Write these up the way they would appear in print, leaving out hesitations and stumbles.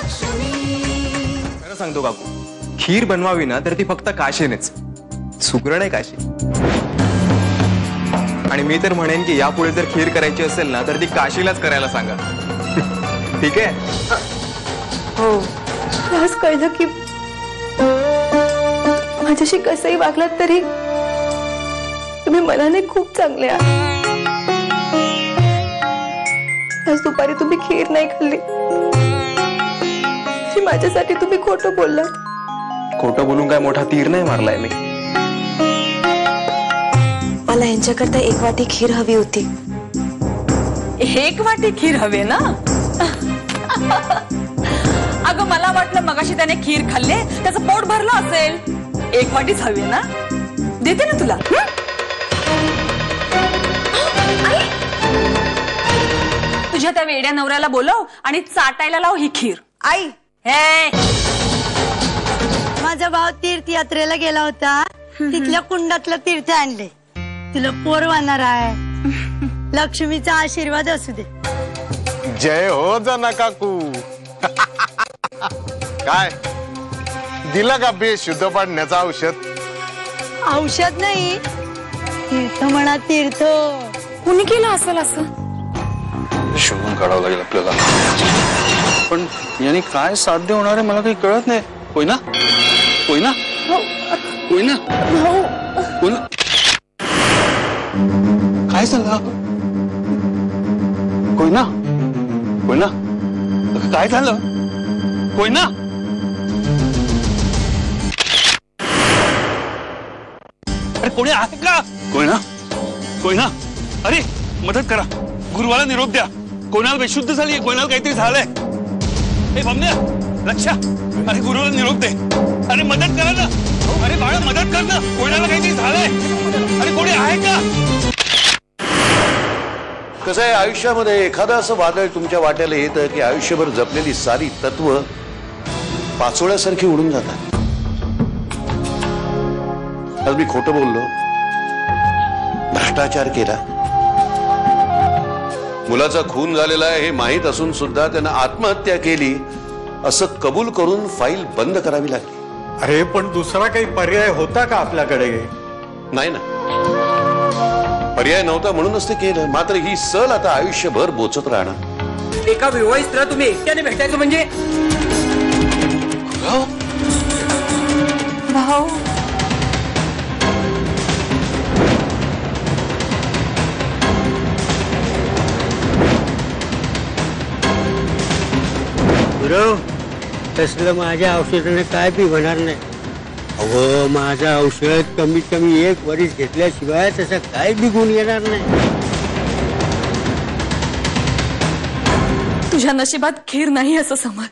खरं सांगतो काकू, खीर बनवावी ना तर ती फक्त काशीनेच, सुगरण आहे काशी. आणि मी तर म्हणेन की यापुढे जर खीर करायची असेल ना तर ती काशीलाच करायला सांगा. ठीक आहे? हो. आज कळलं की माझ्याशी कसंही वागलात तरी तुम्ही मनाने खूप चांगले आहात. आज दुपारी तुम्ही खीर नाही खाल्ली, माझ्यासाठी तुम्ही खोटं बोललात. खोटं बोलून काय मोठा तीर नाही मारलाय मी. मला यांच्याकरता 1 वाटी खीर हवी होती. 1 वाटी खीर हवे ना? अगं मला वाटलं मगाशी त्याने खीर खाल्ले, त्याचं पोट भरलं असेल. 1 वाटीच हवी ना? देते ना तुला. तुझ्या त्या वेड्या नवऱ्याला बोलव आणि चाटायला लाव ही खीर. आई, हे माझा भाऊ तीर्थयात्रेला गेला होता, तिथल्या कुंडातलं तीर्थ आणले. तुला पोर वाहणार आहे. लक्ष्मीचा आशीर्वाद असू दे. जय हो जना काकू. काय दिलं का बेशुद्ध पाडण्याचं औषध? औषध नाही, तीर्थ म्हणा, तीर्थ. कुणी केलं असेल असं? शोधून काढावं लागेल आपल्याला. पण याने काय साध्य होणार आहे मला काही कळत नाही. होय ना? होय ना? होय ना? होय ना? काय झालं? होय ना? होय ना? काय झालं? होय ना? अरे कोणी आहे का? होय ना? होय ना? अरे मदत करा, गुरुवाला निरोप द्या. कोणाला बेशुद्ध झाली, कोणाला काहीतरी झालंय. ए भामन्या, लक्ष. अरे गुरुवाला निरोप दे. अरे मदत करा ना. अरे बाळा मदत कर ना, कोणाला काहीतरी झालंय. अरे कोणी आहे का? कसं आहे, आयुष्यामध्ये एखादं असं वादळ तुमच्या वाट्याला येतं की आयुष्यभर जपलेली सारी तत्व पाचोळ्यासारखी उडून जातात. आज मी खोटं बोललो, भ्रष्टाचार केला, मुलाचा खून झालेला आहे हे माहीत असून सुद्धा त्यानं आत्महत्या केली असं कबूल करून फाईल बंद करावी लागली. अरे पण दुसरा काही पर्याय होता का आपल्याकडे? नाही ना, पर्याय नव्हता म्हणूनच ते केलं. मात्र ही सल आता आयुष्यभर बोचत राहणार. एका विवाहित स्त्रीला तुम्ही एकट्याने भेटायचं म्हणजे? भाऊ गुरु, तसलं माझ्या औषधाने काय बी होणार नाही. अहो माझं औषध कमीत कमी 1 वर्ष घेतल्याशिवाय तसं काय बी गुण येणार नाही. तुझ्या नशिबात खीर नाही असं समज.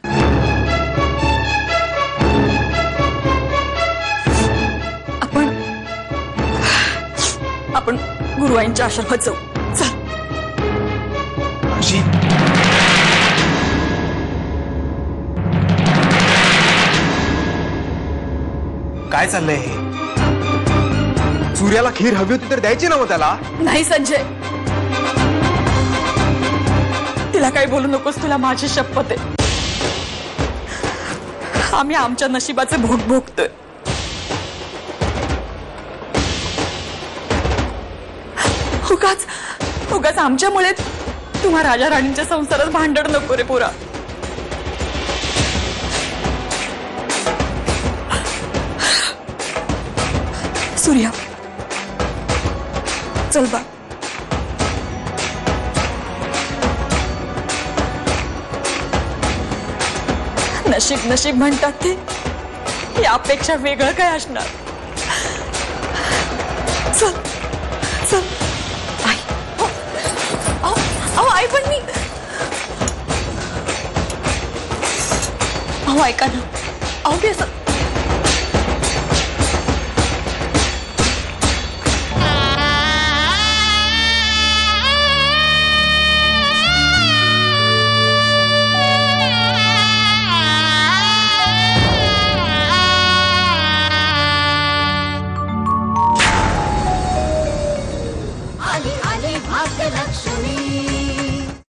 आपण गुरुवाईंच्या आश्रमात जाऊ. चल. काय चाललंय हे? सूर्याला खीर हवी होती तर द्यायची ना मग त्याला. नाही संजय, तिला काही बोलू नकोस. तुला माझी शपथ आहे. आम्ही आमच्या नशिबाचे भोग भोगतोय. उगाच आमच्यामुळे तुम्हा राजा राणींच्या संसारात भांडण नको रे पुरा. सूर्या चल बा. नशीब नशीब म्हणतात ते, यापेक्षा वेगळं काय असणार. चल चल. आई, अहो आई पण मी. अहो ऐका ना, अहो मी असं